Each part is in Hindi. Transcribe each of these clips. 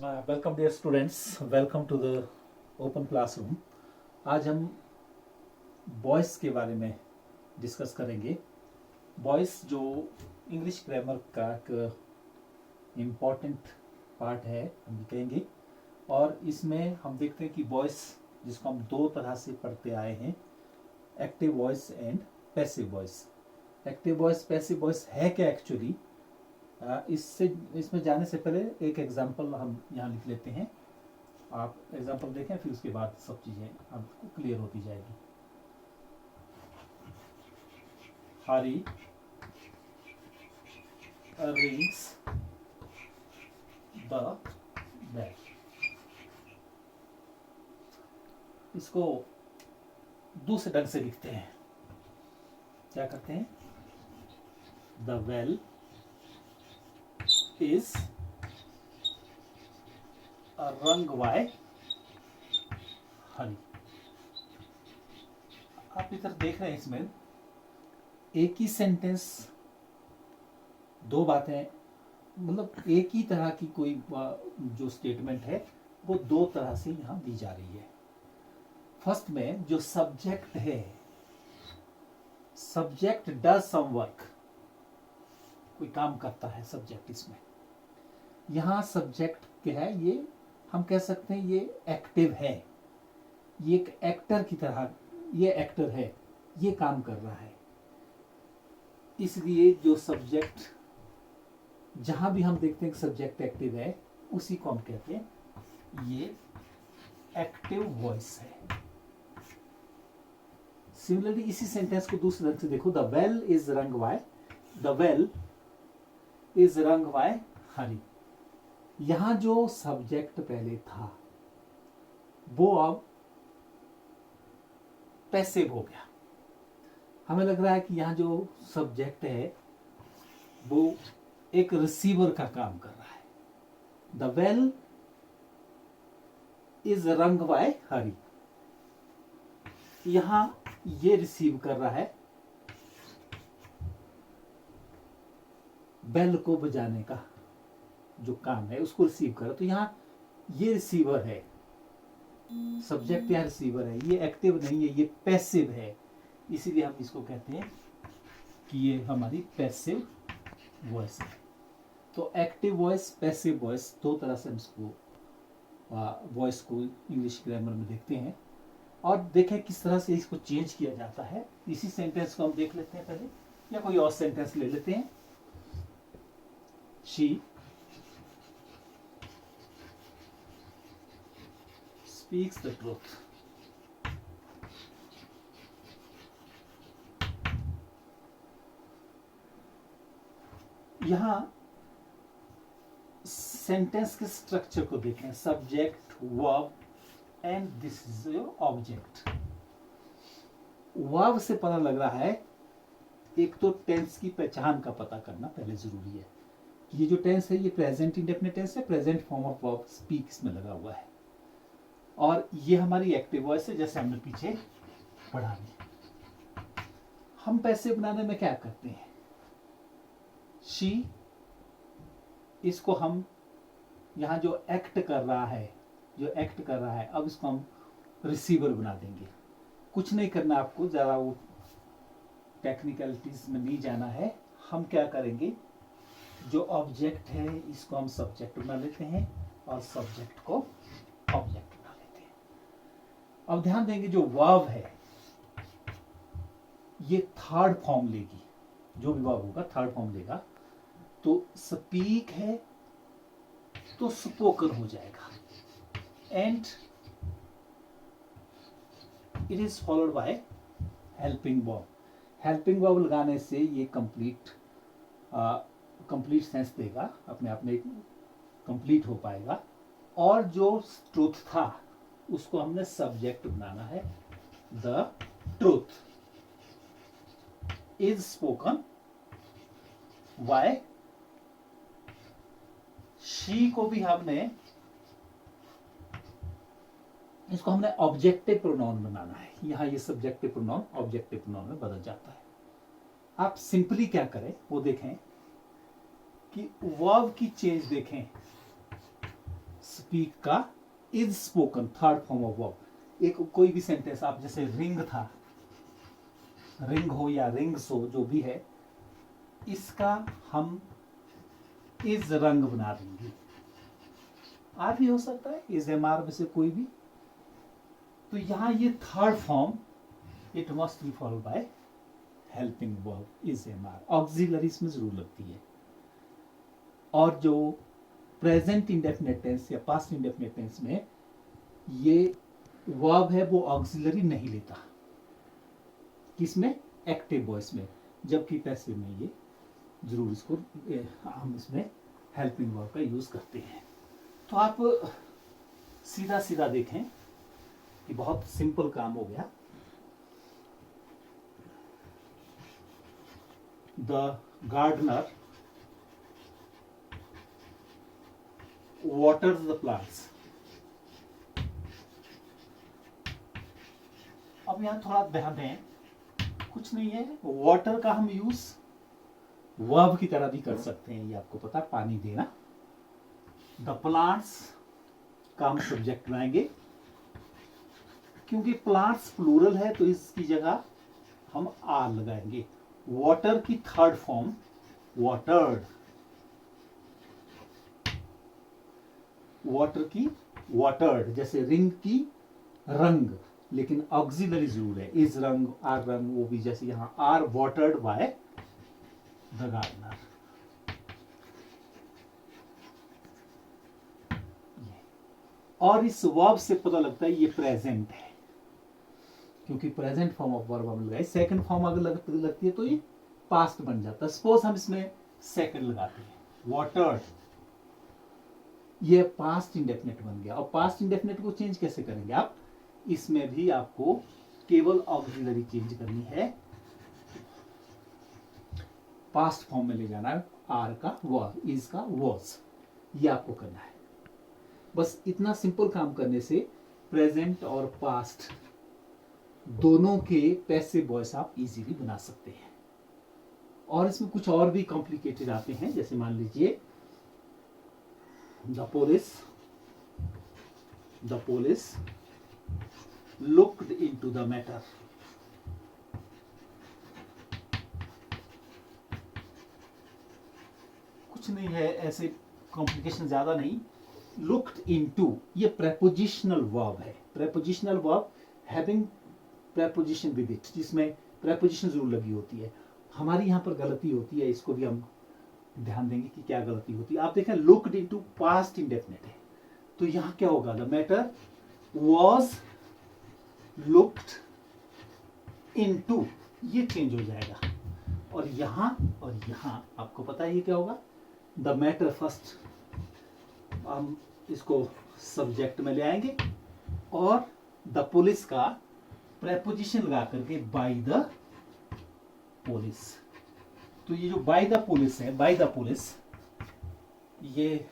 Welcome dear students, welcome to the open classroom. आज हम वॉइस के बारे में डिस्कस करेंगे। वॉइस जो इंग्लिश ग्रामर का एक इम्पॉर्टेंट पार्ट है हम कहेंगे, और इसमें हम देखते हैं कि वॉइस जिसको हम दो तरह से पढ़ते आए हैं, active voice and passive voice. Active voice passive voice है क्या एक्चुअली, इसमें जाने से पहले एक एग्जांपल हम यहाँ लिख लेते हैं। आप एग्जांपल देखें, फिर उसके बाद सब चीज़ें आपको क्लियर होती जाएगी। Hari rings the bell. इसको दूसरे ढंग से लिखते हैं। क्या करते हैं? The bell is rung by Hari. आप इधर देख रहे हैं, इसमें एक ही सेंटेंस, दो बातें, मतलब एक ही तरह की कोई जो स्टेटमेंट है वो दो तरह से यहां दी जा रही है। फर्स्ट में जो सब्जेक्ट है, सब्जेक्ट डज सम वर्क, कोई काम करता है सब्जेक्ट। इसमें यहां सब्जेक्ट क्या है, ये हम कह सकते हैं ये एक्टिव है, ये एक एक्टर की तरह, ये एक्टर है, ये काम कर रहा है। इसलिए जो सब्जेक्ट, जहां भी हम देखते हैं कि सब्जेक्ट एक्टिव है, उसी को हम कहते हैं ये एक्टिव वॉइस है। सिमिलरली इसी सेंटेंस को दूसरे ढंग से देखो। The bell is rung by, the bell is rung bye हरी। यहां जो सब्जेक्ट पहले था वो अब पैसिव हो गया। हमें लग रहा है कि यहां जो सब्जेक्ट है वो एक रिसीवर का काम कर रहा है। The bell is rung bye हरी, यहां ये रिसीव कर रहा है बेल को बजाने का जो काम है, उसको रिसीव कर। तो यहां ये रिसीवर है, सब्जेक्ट या रिसीवर है, ये एक्टिव नहीं है, ये पैसिव है। इसीलिए हम इसको कहते हैं कि ये हमारी पैसिव वॉइस है। तो एक्टिव वॉइस, पैसिव वॉइस, दो तरह से हम इसको वॉइस को इंग्लिश ग्रामर में देखते हैं। और देखें किस तरह से इसको चेंज किया जाता है। इसी सेंटेंस को हम देख लेते हैं पहले, या कोई और सेंटेंस ले लेते हैं। She speaks the truth. यहां सेंटेंस के स्ट्रक्चर को देखें। Subject, verb and this is your object. Verb से पता लग रहा है, एक तो टेंस की पहचान का पता करना पहले जरूरी है। ये जो टेंस है ये प्रेजेंट इंडेफिनिट टेंस है, present form of verb speak इसमें लगा हुआ है। और ये हमारी एक्टिव वॉइस है, जैसे हमने पीछे पढ़ा लिया। हम पैसिव बनाने में क्या करते हैं? शी, इसको हम यहां जो एक्ट कर रहा है, जो एक्ट कर रहा है, अब इसको हम रिसीवर बना देंगे। कुछ नहीं करना आपको, ज्यादा वो टेक्निकलिटीज में नहीं जाना है। हम क्या करेंगे, जो ऑब्जेक्ट है इसको हम सब्जेक्ट बना लेते हैं और सब्जेक्ट को ऑब्जेक्ट बना लेते हैं। अब ध्यान देंगे, जो वर्ब है ये थर्ड फॉर्म लेगी। जो भी वर्ब होगा थर्ड फॉर्म लेगा। तो स्पीक है तो स्पोकन हो जाएगा, and it is followed by helping verb. Helping verb लगाने से ये कंप्लीट सेंस देगा, अपने आप में कंप्लीट हो पाएगा। और जो ट्रूथ था उसको हमने सब्जेक्ट बनाना है। The truth is spoken by she, को भी हमने, इसको हमने ऑब्जेक्टिव प्रोनाउन बनाना है। यहां ये सब्जेक्टिव प्रोनाउन ऑब्जेक्टिव प्रोनाउन में बदल जाता है। आप सिंपली क्या करें वो देखें कि वर्ब की चेंज देखें। स्पीक का is spoken third form of verb. एक कोई भी सेंटेंस आप जैसे रिंग था, रिंग हो या रिंग्स हो, जो भी है, इसका हम इज रंग बना देंगे। आर भी हो सकता है, इज एम आर में से कोई भी। तो यहां ये third form it must be followed by helping verb is am are. Auxiliary इसमें जरूर लगती है। और जो प्रेजेंट इंडेफिनिट टेंस या पास्ट इंडेफिनिट टेंस में ये वर्ब है वो ऑक्सिलरी नहीं लेता। किसमें? एक्टिव वॉइस में। जबकि पैसिव में ये जरूर इसको हम इसमें हेल्पिंग वर्ब का यूज करते हैं। तो आप सीधा सीधा देखें कि बहुत सिंपल काम हो गया। The gardener waters the plants। अब यहां थोड़ा ध्यान दें, कुछ नहीं है, वाटर का हम यूज वर्ब की तरह भी कर सकते हैं, ये आपको पता, पानी देना। द प्लांट्स का हम सब्जेक्ट बनाएंगे, क्योंकि प्लांट्स प्लूरल है तो इसकी जगह हम आर लगाएंगे। वाटर की थर्ड फॉर्म वाटर्ड, वाटर की वाटर्ड, जैसे रिंग की रंग, लेकिन ऑक्सिलरी जरूर है, इज रंग, आर रंग, वो भी जैसे यहां are watered by the gardener. और इस वर्ब से पता लगता है ये प्रेजेंट है, क्योंकि प्रेजेंट फॉर्म ऑफ वर्ब हम लगाए। सेकंड फॉर्म अगर लगती है तो ये पास्ट बन जाता है। सपोज हम इसमें सेकंड लगाते हैं, वाटर्ड, ये पास्ट इंडेफिनिट बन गया। और पास्ट इंडेफिनिट को चेंज कैसे करेंगे आप? इसमें भी आपको केवल ऑक्सिलरी चेंज करनी है, पास्ट फॉर्म में ले जाना है, आर का वॉज, इज का वॉज, ये आपको करना है। बस इतना सिंपल काम करने से प्रेजेंट और पास्ट दोनों के पैसिव वॉइस आप इजीली बना सकते हैं। और इसमें कुछ और भी कॉम्प्लिकेटेड आते हैं, जैसे मान लीजिए the police looked into the matter। कुछ नहीं है, ऐसे कॉम्प्लिकेशन ज्यादा नहीं। looked into ये prepositional verb है। prepositional verb having preposition with it, जिसमें preposition जरूर लगी होती है। हमारी यहां पर गलती होती है, इसको भी हम ध्यान देंगे कि क्या गलती होती है। आप देखें लुक्ड इनटू पास्ट इंडेफिनिट है, तो यहां क्या होगा? The matter was looked into, ये चेंज हो जाएगा। और यहां आपको पता है ये क्या होगा? द मैटर फर्स्ट हम इसको सब्जेक्ट में ले आएंगे और द पुलिस का प्रेपोजिशन लगा करके बाय द पुलिस। तो ये जो बाय द पुलिस है, बाय द पुलिस, ये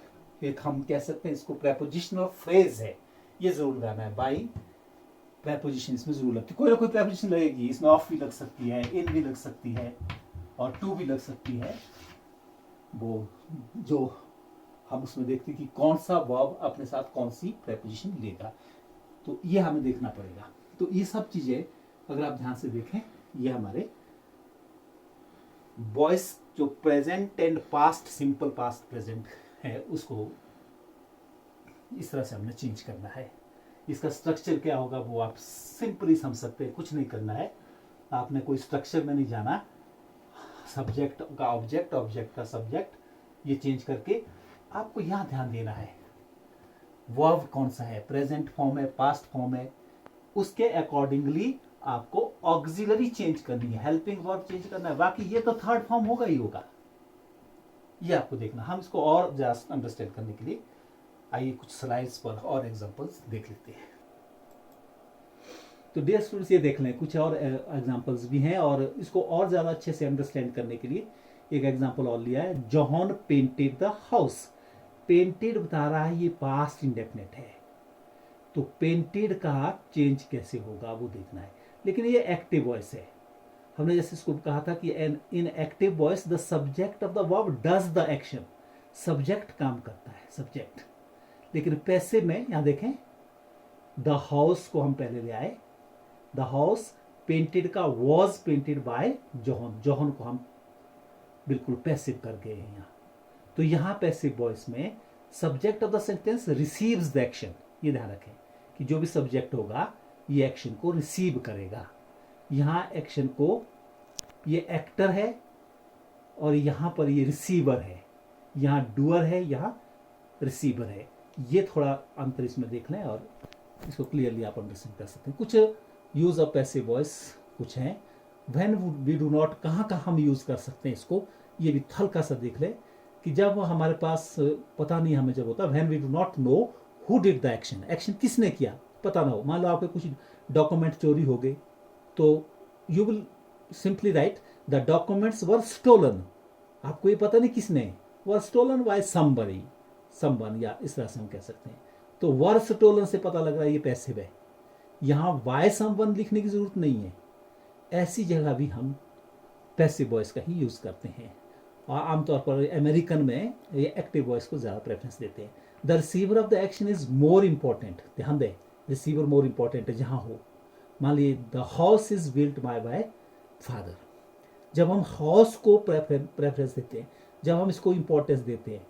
एक हम कह सकते हैं इसको प्रेपोजिशनल फ्रेज है, ये जरूर लगाना है। बाय प्रेपोजिशन इसमें जरूर लगती है, कोई ना कोई प्रेपोजिशन लगेगी। इसमें ऑफ भी लग सकती है, इन भी लग सकती है और टू भी लग सकती है। वो जो हम उसमें देखते हैं कि कौन सा वर्ब अपने साथ कौन सी प्रेपोजिशन लेगा, तो ये हमें देखना पड़ेगा। तो ये सब चीजें अगर आप ध्यान से देखें, ये हमारे वॉइस जो present and past, simple past present है, उसको इस तरह से हमने चेंज करना है। इसका स्ट्रक्चर क्या होगा वो आप सिंपली समझ सकते हैं, कुछ नहीं करना है, आपने कोई स्ट्रक्चर में नहीं जाना। सब्जेक्ट का ऑब्जेक्ट, ऑब्जेक्ट का सब्जेक्ट, ये चेंज करके आपको यहां ध्यान देना है वर्ब कौन सा है, प्रेजेंट फॉर्म है, पास्ट फॉर्म है, उसके अकॉर्डिंगली आपको ऑक्सिलरी चेंज करनी है, हेल्पिंग वर्ब चेंज करना है। बाकी ये तो थर्ड फॉर्म होगा ही होगा, ये आपको देखना। हम इसको और ज्यादा अंडरस्टैंड करने के लिए आइए कुछ स्लाइड्स पर और एग्जांपल्स देख लेते हैं। तो डियर स्टूडेंट्स, ये देख लें, कुछ और एग्जांपल्स भी हैं, और इसको और ज्यादा अच्छे से अंडरस्टैंड करने के लिए एक एग्जांपल और लिया है। John painted the house. Painted बता रहा है ये पास्ट इंडेफिनिट है, तो पेंटेड का चेंज कैसे होगा वो देखना है। लेकिन ये एक्टिव वॉइस है, हमने जैसे इसको कहा था कि इन active voice the subject of the verb does the action, subject काम करता है, सब्जेक्ट। लेकिन पैसिव में यहां देखें द हाउस को हम पहले ले आए, द हाउस पेंटेड का was painted bye John, John को हम बिल्कुल पैसिव कर गए हैं यहाँ। तो यहाँ पैसिव वॉइस में subject of the sentence receives the action, ये ध्यान रखें कि जो भी सब्जेक्ट होगा ये एक्शन को रिसीव करेगा। यहाँ एक्शन को ये एक्टर है और यहाँ पर ये रिसीवर है, यहाँ डूअर है, यहाँ रिसीवर है। ये थोड़ा अंतर इसमें देख लें और इसको क्लियरली आप अंडरस्टैंड कर सकते हैं। कुछ यूज ऑफ पैसिव वॉइस कुछ हैं, व्हेन वी डू नॉट, कहाँ कहाँ हम यूज कर सकते हैं इसको, ये भी हल्का सा देख लें कि जब हमारे पास पता नहीं हमें जब होता, when we do not know who did the action, action किसने किया पता ना हो। मान लो आपके कुछ डॉक्यूमेंट चोरी हो गए तो you will simply write the documents were stolen, आपको ये पता नहीं किसने, were stolen by somebody, someone, या इस तरह से हम कह सकते हैं। तो वर स्टोलन से पता लग रहा है ये पैसिव है, यहाँ बाय समवन लिखने की जरूरत नहीं है। ऐसी जगह भी हम पैसिव वॉइस का ही यूज करते हैं और आमतौर पर अमेरिकन में ये एक्टिव वॉइस को ज़्यादा प्रेफरेंस देते हैं। The receiver of the action is more important, ध्यान दें रिसीवर मोर इंपॉर्टेंट है जहाँ हो। मान लीजिए the house is built by father, जब हम हाउस को प्रेफरेंस देते हैं, जब हम इसको इंपॉर्टेंस देते हैं,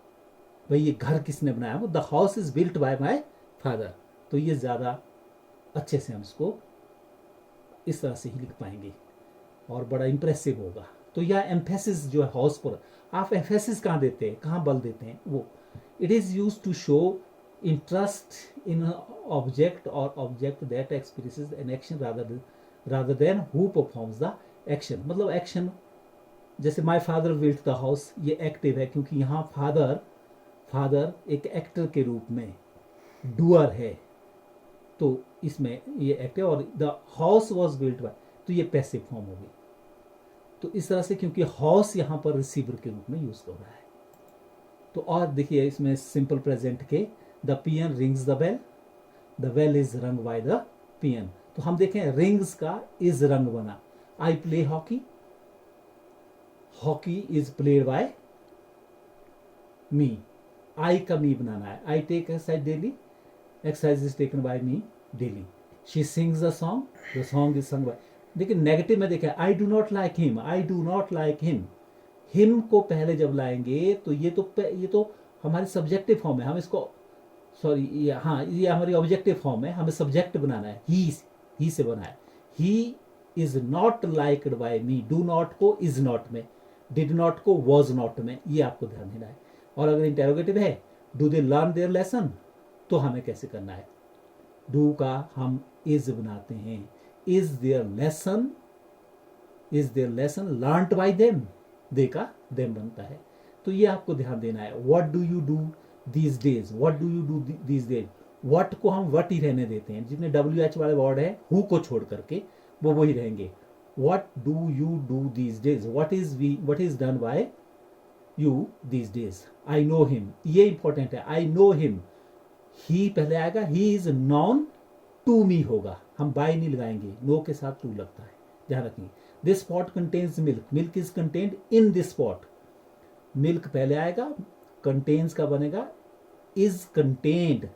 भाई ये घर किसने बनाया, the house is built by my father, तो ये ज़्यादा अच्छे से हम इसको इस तरह से ही लिख पाएंगे और बड़ा इंप्रेसिव होगा। तो यह एम्फेसिस जो है हाउस पर, आप एम्फेसिस कहाँ देते हैं, कहाँ बल देते हैं, वो it is use to show interest in object और object that experiences an action rather than who performs the action. मतलब एक्शन जैसे my father built the house, ये एक्टिव है क्योंकि यहाँ फादर एक एक्टर के रूप में डूअर है, तो इसमें ये एक्टिव, और the house was built by, तो ये पैसिव फॉर्म होगी। तो इस तरह से क्योंकि हाउस यहाँ पर रिसीवर के रूप में यूज हो रहा है। तो और देखिए इसमें सिंपल प्रेजेंट के the peon rings the bell is rung by the peon. तो हम देखें रिंग्स का इज रंग बना, I play hockey, hockey is played by me, I का मी बनाना है, I take exercise daily, exercise is taken by me daily, she sings the song is sung by. देखिए नेगेटिव में देखें I do not like him, I do not like him को पहले जब लाएंगे तो ये तो हमारी सब्जेक्टिव फॉर्म है, हम इसको सॉरी ये हमारी ऑब्जेक्टिव फॉर्म है, हमें सब्जेक्ट बनाना है, ही से बना है। ही is not liked by me, do not को इज नॉट में, डिड नॉट को वॉज नॉट में, ये आपको ध्यान देना है। और अगर इंटेरोगेटिव है do they learn their lesson, तो हमें कैसे करना है, डू का हम इज बनाते हैं, is their lesson learned by them, they का देम बनता है। तो ये आपको ध्यान देना है। What do you do these days, what do you do these days, what को हम व्हाट ही रहने देते हैं, जितने WH वाले वर्ड है हु को छोड़ करके वो वही रहेंगे। What do you do these days, what is done by you these days, I know him, ये इंपॉर्टेंट है, आई नो हिम, ही पहले आएगा, he is known to me होगा, हम बाय नहीं लगाएंगे, नो के साथ टू लगता है, ध्यान रखेंगे। This pot contains milk, milk is contained in this pot, milk पहले आएगा, कंटेन्स का बनेगा is contained,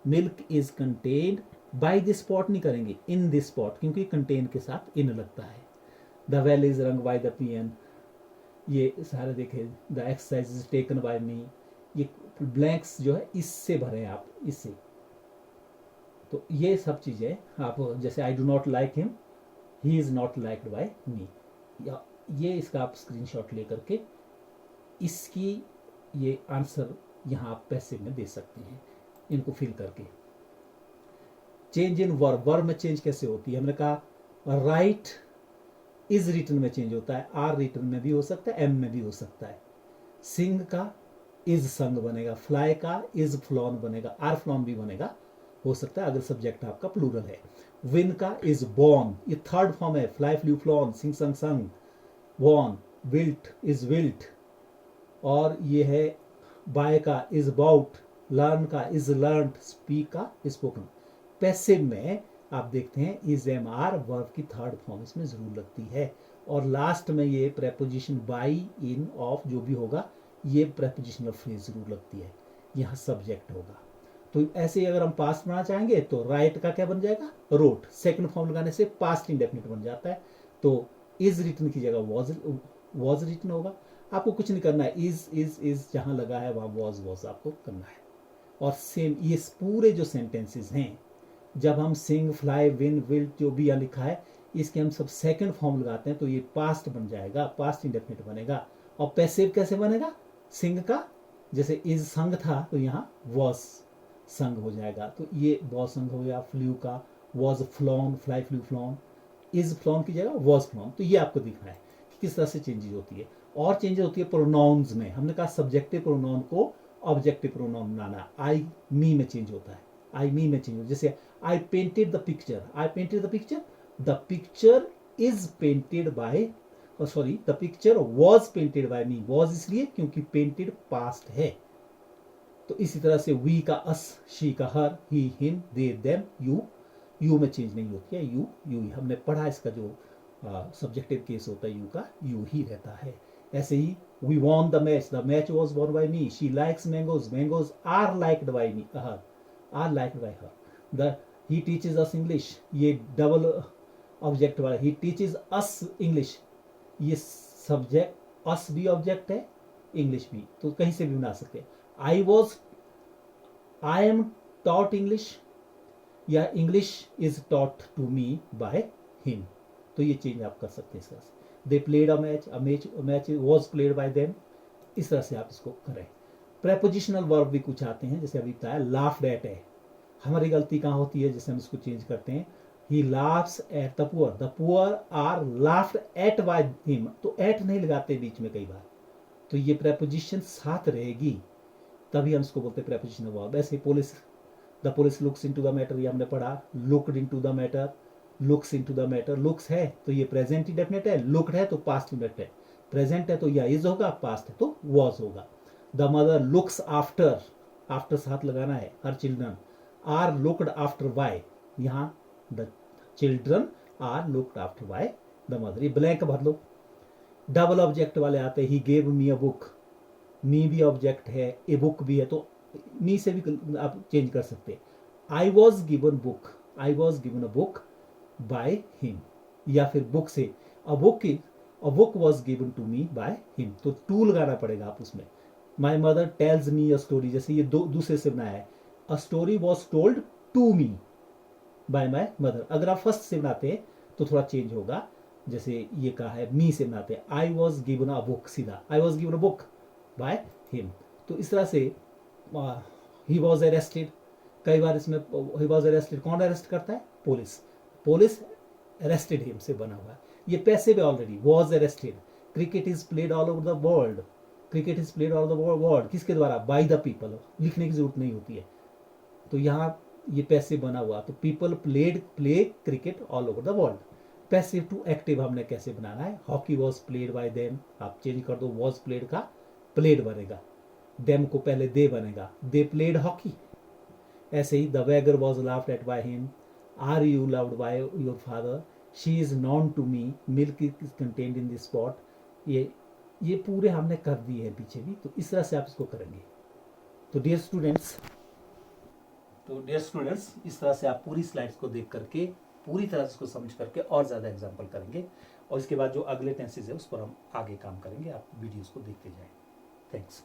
milk is contained by this pot नहीं करेंगे, इन दिस पॉट, क्योंकि कंटेन के साथ इन लगता है। The bell is rung by the peon, ये सारे देखे, the exercise is taken by me, ये ब्लैंक्स जो है इससे भरे आप, इससे। तो ये सब चीजें आप जैसे I do not like him, he is not liked by me, या ये इसका आप स्क्रीनशॉट लेकर के इसकी ये आंसर यहाँ आप पैसिव में दे सकते हैं, इनको फिल करके। चेंज इन वर्ब में चेंज कैसे होती है, हमने कहा राइट इज रिटन में चेंज होता है, आर रिटन में भी हो सकता है, एम में भी हो सकता है। सिंग का इज संग बनेगा, फ्लाई का इज फ्लॉन बनेगा, आर फ्लॉन भी बनेगा, हो सकता है अगर सब्जेक्ट आपका प्लूरल है। विन का इज बॉर्न, ये थर्ड फॉर्म है, फ्लाई फ्लू फ्लॉन, सिंग संग संग, बॉर्न, विल्ट इज विल्ट, और ये है बाय का इज बाउट, लर्न का इज लर्न, स्पीक का स्पोकन। पैसिव में आप देखते हैं इज एम आर वर्ब की थर्ड फॉर्म इसमें जरूर लगती है, और लास्ट में ये प्रेपोजिशन बाई, इन, ऑफ जो भी होगा ये प्रेपोजिशनल फ्रेज जरूर लगती है। यहाँ सब्जेक्ट होगा। तो ऐसे ही अगर हम पास्ट बनाना चाहेंगे तो राइट का क्या बन जाएगा, रोट, सेकंड फॉर्म लगाने से पास्ट इंडेफिनिट बन जाता है। तो इज रिटन की जगह वॉज रिटन होगा। आपको कुछ नहीं करना है, इज जहां लगा है वहां वॉज आपको करना है। और सेम ये पूरे जो सेंटेंसेस हैं, जब हम सिंग, फ्लाई, विन, विल जो भी यहाँ लिखा है, इसके हम सब सेकंड फॉर्म लगाते हैं तो ये पास्ट बन जाएगा, पास्ट इंडेफिनिट बनेगा। और पैसिव कैसे बनेगा, सिंग का जैसे इज संग था तो यहाँ वॉज संग हो जाएगा, तो ये वॉज संग हो गया। फ्लू का was flown, fly flu flown, is flown की जगह वॉज फ्लॉन। तो ये आपको दिखना है कि किस तरह से चेंजेस होती है। और चेंजेस होती है प्रोनाउंस में। हमने कहा सब्जेक्टिव प्रोनाउन को ऑब्जेक्टिव प्रोनाउन बनाना, आई मी में चेंज होता है, आई मी में चेंज होता है। जैसे आई painted the picture, I painted the picture, the picture is painted bye, sorry the picture was painted bye me, was इसलिए क्योंकि पेंटेड पास्ट है। तो इसी तरह से वी का अस, शी का हर, ही हिम, दे देम, यू में चेंज नहीं होती है, यू हमने पढ़ा, इसका जो सब्जेक्टिव केस होता है यू का, यू ही रहता है। ऐसे ही we won the match was won by me, she likes mangoes, mangoes are liked by me, her are liked by her. The he teaches us English, ये डबल ऑब्जेक्ट वाला, ही टीचेज अस इंग्लिश, ये सब्जेक्ट, अस भी ऑब्जेक्ट है, इंग्लिश भी, तो कहीं से भी बना सकते हैं। आई एम टॉट इंग्लिश, या English is taught to me by him, तो ये चेंज आप कर सकते हैं इस तरह से। They played a match was played by them, इस तरह से आप इसको करें। प्रेपोजिशनल वर्ब भी कुछ आते हैं, जैसे अभी बताया लाफ्ड एट है, हमारी गलती कहाँ होती है, जैसे हम इसको चेंज करते हैं, he laughs at the poor are laughed at by him, तो एट नहीं लगाते बीच में कई बार, तो ये प्रेपोजिशन साथ रहेगी, तभी हम इसको बोलते हैं प्रेपोजिशनल वर्ब। ऐसे police, the police looks into the matter, ये हमने पढ़ा, looked into the matter, looks into the matter, looks है तो ये प्रेजेंट इंडेफिनिट है, लुक्ड है तो पास्ट इंडेफिनिट है, प्रेजेंट है तो या इज होगा, पास्ट है तो वॉज होगा। The mother looks after, after साथ लगाना है, her children are looked after by, यहाँ the children are looked after by the mother, ये ब्लैंक भर लो। डबल ऑब्जेक्ट वाले आते हैं, he gave me a book, मी भी ऑब्जेक्ट है, ए बुक भी है, तो मी से भी आप चेंज कर सकते हैं। I was given book, I was given a book by him, या फिर बुक से a book was given to me by him, तो टू लगाना पड़ेगा आप उसमें। My mother tells me a story, जैसे ये दूसरे से बनाया है, a story was told to me by my mother. अगर आप फर्स्ट से बनाते हैं तो थोड़ा चेंज होगा, जैसे ये कहा है मी से बनाते हैं, I was given a book, सीधा I was given a book by him. तो इस तरह से ही वॉज अरेस्टेड, कई बार इसमें ही वॉज अरेस्टेड कौन अरेस्ट करता है, पुलिस, पुलिस अरेस्टेड हिम से बना हुआ है, ये पैसिव है already, was arrested. Cricket is played all over the world, cricket is played all over the world, किसके द्वारा, बाय द पीपल, लिखने की जरूरत नहीं होती है, तो यहाँ ये पैसिव बना हुआ, तो people play cricket all over the world. Passive to active हमने कैसे बनाना है, hockey was played by them, आप चेंज कर दो, वॉज प्लेड का प्लेड बनेगा, देम को पहले दे बनेगा, दे प्लेड हॉकी। ऐसे ही the beggar was laughed at by him, are you loved by your father, she is known to me, milk is contained in this pot, ये पूरे हमने कर दिए हैं पीछे भी, तो इस तरह से आप इसको करेंगे। तो डियर स्टूडेंट्स इस तरह से आप पूरी स्लाइड्स को देख करके पूरी तरह से इसको समझ करके और ज़्यादा एग्जाम्पल करेंगे, और इसके बाद जो अगले टेंसेज है उस पर हम आगे काम करेंगे, आप वीडियोस को देखते जाएं। थैंक्स।